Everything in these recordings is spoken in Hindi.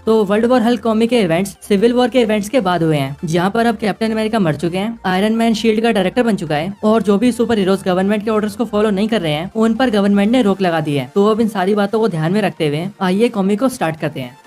तो वर्ल्ड वॉर हल्क कॉमिक के इवेंट्स सिविल वॉर के इवेंट्स के बाद हुए हैं, जहाँ पर अब कैप्टन अमेरिका मर चुके हैं, आयरन मैन शील्ड का डायरेक्टर बन चुका है और जो भी सुपर हीरोज गवर्नमेंट के ऑर्डर्स को फॉलो नहीं कर रहे हैं उन पर गवर्नमेंट ने रोक लगा दी है। तो अब इन सारी बातों को ध्यान में रखते हुए आइए कॉमिक को स्टार्ट करते हैं।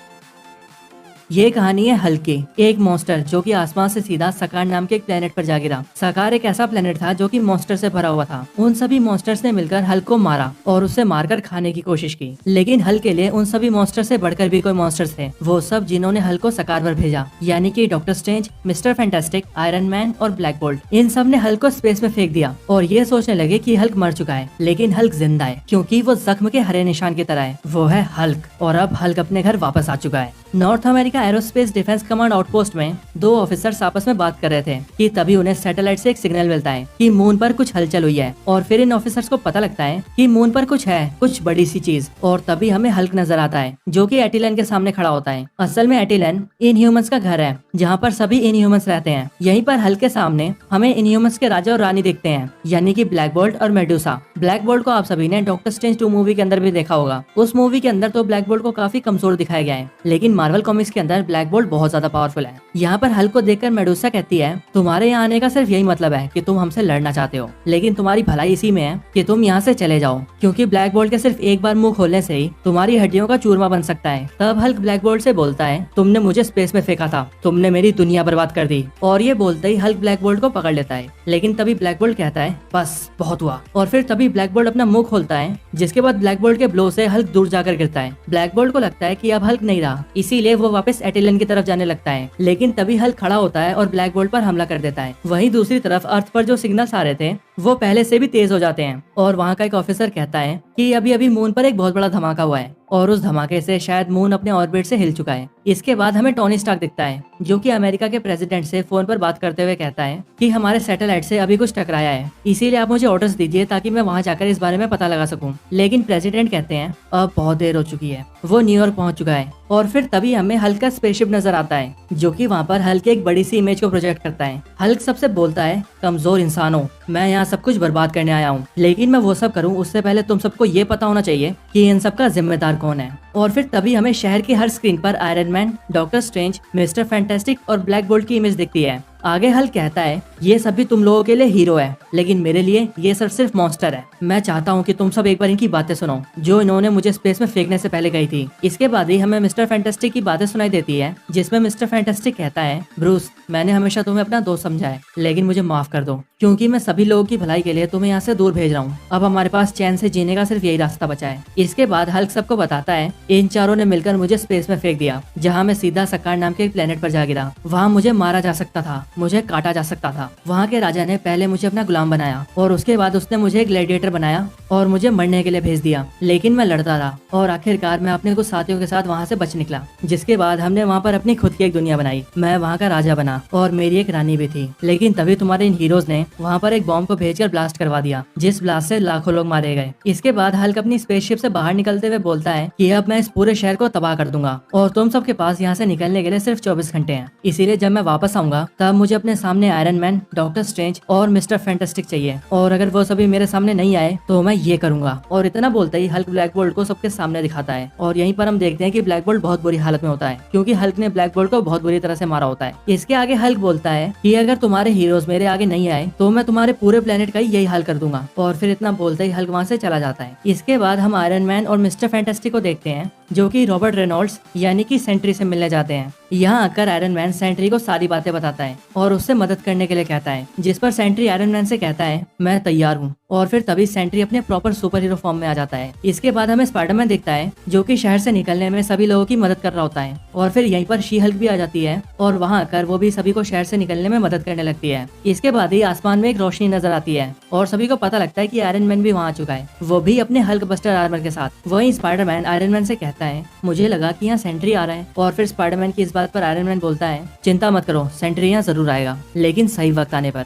ये कहानी है हल्क की, एक मॉन्स्टर जो कि आसमान से सीधा सकार नाम के एक प्लेनेट पर जा गिरा। सकार एक ऐसा प्लेनेट था जो कि मॉन्स्टर से भरा हुआ था। उन सभी मॉन्स्टर्स ने मिलकर हल्क को मारा और उसे मारकर खाने की कोशिश की, लेकिन हल्क के लिए उन सभी मॉन्स्टर से बढ़कर भी कोई मॉन्स्टर्स थे, वो सब जिन्होंने हल्क को सकार पर भेजा, यानी कि doctor strange, mister fantastic, iron man और ब्लैक बोल्ट। इन सब ने हल्क को स्पेस में फेंक दिया और ये सोचने लगे कि हल्क मर चुका है, लेकिन हल्क जिंदा है क्योंकि वो जख्म के हरे निशान की तरह है। वो है हल्क और अब हल्क अपने घर वापस आ चुका है। North America aerospace defence command outpost में दो ऑफिसर्स आपस में बात कर रहे थे कि तभी उन्हें सैटेलाइट से एक सिग्नल मिलता है कि मून पर कुछ हलचल हुई है और फिर इन ऑफिसर्स को पता लगता है कि मून पर कुछ है, कुछ बड़ी सी चीज। और तभी हमें हल्क नजर आता है जो कि एटिलन के सामने खड़ा होता है। असल में एटिलन इनह्यूमंस का घर है जहाँ पर सभी इनह्यूमंस रहते हैं। यहीं पर हल्क के सामने हमें इनह्यूमंस के राजा और रानी दिखते हैं, यानी कि ब्लैक बोल्ट और मेडुसा। ब्लैक बोल्ट को आप सभी ने डॉक्टर स्ट्रेंज 2 मूवी के अंदर भी देखा होगा। उस मूवी के अंदर तो ब्लैक बोल्ट को काफी कमजोर दिखाया गया है, लेकिन मार्वल कॉमिक्स के अंदर ब्लैक बोल्ट बहुत ज्यादा पावरफुल है। यहाँ पर हल्क को देखकर मेडुसा कहती है, तुम्हारे यहाँ आने का सिर्फ यही मतलब है कि तुम हमसे लड़ना चाहते हो, लेकिन तुम्हारी भलाई इसी में है कि तुम यहाँ से चले जाओ, क्योंकि ब्लैक बोल्ट के सिर्फ एक बार मुंह खोलने से ही तुम्हारी हड्डियों का चूरमा बन सकता है। तब हल्क ब्लैक बोल्ट से बोलता है, तुमने मुझे स्पेस में फेंका था, तुमने मेरी दुनिया बर्बाद कर दी। और ये बोलते ही हल्क ब्लैक बोल्ट को पकड़ लेता है, लेकिन तभी ब्लैक बोल्ट कहता है, बस बहुत हुआ। और फिर तभी ब्लैक बोल्ट अपना मुंह खोलता है, जिसके बाद ब्लैक बोल्ट के ब्लो से हल्क दूर जाकर गिरता है। ब्लैक बोल्ट को लगता है कि अब हल्क नहीं रहा, इसीलिए वो वापस एटिलन की तरफ जाने लगता है, लेकिन तभी हल्क खड़ा होता है और ब्लैक बोल्ट पर हमला कर देता है। वहीं दूसरी तरफ अर्थ पर जो सिग्नल्स आ रहे थे वो पहले से भी तेज हो जाते हैं और वहाँ का एक ऑफिसर कहता है कि अभी अभी मून पर एक बहुत बड़ा धमाका हुआ है और उस धमाके से शायद मून अपने ऑर्बिट से हिल चुका है। इसके बाद हमें टोनी स्टार्क दिखता है जो कि अमेरिका के प्रेसिडेंट से फोन पर बात करते हुए कहता है कि हमारे सैटेलाइट से अभी कुछ टकराया है, इसीलिए आप मुझे ऑर्डर्स दीजिए ताकि मैं वहाँ जाकर इस बारे में पता लगा सकूं। लेकिन प्रेसिडेंट कहते हैं अब बहुत देर हो चुकी है, वो न्यूयॉर्क पहुँच चुका है। और फिर तभी हमें हल्क का स्पेसशिप नजर आता है जो कि वहाँ पर हल्क एक बड़ी सी इमेज को प्रोजेक्ट करता है। हल्क सबसे बोलता है, कमजोर इंसानों, मैं यहाँ सब कुछ बर्बाद करने आया हूँ, लेकिन मैं वो सब करूँ उससे पहले तुम सबको ये पता होना चाहिए कि इन सब का जिम्मेदार कौन है। और फिर तभी हमें शहर की हर स्क्रीन पर iron man, doctor strange, mister fantastic और ब्लैक बोल्ट की इमेज दिखती है। आगे हल्क कहता है, ये सभी तुम लोगों के लिए हीरो है, लेकिन मेरे लिए ये सब सिर्फ मॉन्स्टर है। मैं चाहता हूँ कि तुम सब एक बार इनकी बातें सुनो जो इन्होंने मुझे स्पेस में फेंकने से पहले कही थी। इसके बाद ही हमें मिस्टर फैंटास्टिक की बातें सुनाई देती है, जिसमें मिस्टर फैंटास्टिक कहता है, ब्रूस, मैंने हमेशा तुम्हें अपना दोस्त समझा है, लेकिन मुझे माफ कर दो, क्योंकि मैं सभी लोगों की भलाई के लिए तुम्हें यहाँ से दूर भेज रहा हूँ। अब हमारे पास चैन से जीने का सिर्फ यही रास्ता बचा है। इसके बाद हल्क सबको बताता है, इन चारों ने मिलकर मुझे स्पेस में फेंक दिया, जहाँ मैं सीधा सकार नाम के एक प्लेनेट पर जा गिरा। वहाँ मुझे मारा जा सकता था, मुझे काटा जा सकता था। वहाँ के राजा ने पहले मुझे अपना गुलाम बनाया और उसके बाद उसने मुझे एक ग्लैडिएटर बनाया और मुझे मरने के लिए भेज दिया, लेकिन मैं लड़ता रहा और आखिरकार मैं अपने कुछ साथियों के साथ वहाँ से बच निकला। जिसके बाद हमने वहाँ पर अपनी खुद की एक दुनिया बनाई। मैं वहाँ का राजा बना और मेरी एक रानी भी थी, लेकिन तभी तुम्हारे इन हीरोज ने वहाँ पर एक बॉम्ब को भेजकर ब्लास्ट करवा दिया, जिस ब्लास्ट से लाखों लोग मारे गए। इसके बाद हल्क अपनी स्पेसशिप से बाहर निकलते हुए बोलता है कि अब मैं इस पूरे शहर को तबाह कर दूंगा और तुम सबके पास यहाँ से निकलने के लिए सिर्फ 24 घंटे हैं। इसीलिए जब मैं वापस आऊंगा तब मुझे अपने सामने आयरन मैन, डॉक्टर स्ट्रेंज और मिस्टर फैंटास्टिक चाहिए, और अगर वो सभी मेरे सामने नहीं आए तो मैं ये करूंगा। और इतना बोलते ही हल्क ब्लैक बोल्ट को सबके सामने दिखाता है और यहीं पर हम देखते हैं कि ब्लैक बोल्ट बहुत बुरी हालत में होता है, क्योंकि हल्क ने ब्लैक बोल्ट को बहुत बुरी तरह से मारा होता है। इसके आगे हल्क बोलता है कि अगर तुम्हारे हीरोज मेरे आगे नहीं आए तो मैं तुम्हारे पूरे प्लेनेट का यही हाल कर दूंगा। और फिर इतना बोलते ही हल्क वहाँ से चला जाता है। इसके बाद हम आयरन मैन और मिस्टर फैंटास्टिक को देखते हैं जो कि रॉबर्ट रेनॉल्ड्स यानी कि सेंट्री से मिलने जाते हैं। यहाँ आकर आयरन मैन सेंट्री को सारी बातें बताता है और उससे मदद करने के लिए कहता है, जिस पर सेंट्री आयरन मैन से कहता है, मैं तैयार हूँ। और फिर तभी सेंट्री अपने प्रॉपर सुपर हीरो फॉर्म में आ जाता है। इसके बाद हमें स्पाइडरमैन दिखता है जो कि शहर से निकलने में सभी लोगों की मदद कर रहा होता है। और फिर यहीं पर शी हल्क भी आ जाती है और वहाँ आकर वो भी सभी को शहर से निकलने में मदद करने लगती है। इसके बाद ही आसमान में एक रोशनी नजर आती है और सभी को पता लगता है कि आयरन मैन भी वहाँ आ चुका है, वो भी अपने हल्क बस्टर आर्मर के साथ। वहीं स्पाइडरमैन आयरन मैन से कहता है, मुझे लगा कि यहाँ सेंट्री आ रहा है। और फिर स्पाइडरमैन की इस बात पर आयरन मैन बोलता है, चिंता मत करो, सेंट्री यहाँ जरूर आएगा, लेकिन सही वक्त आने पर।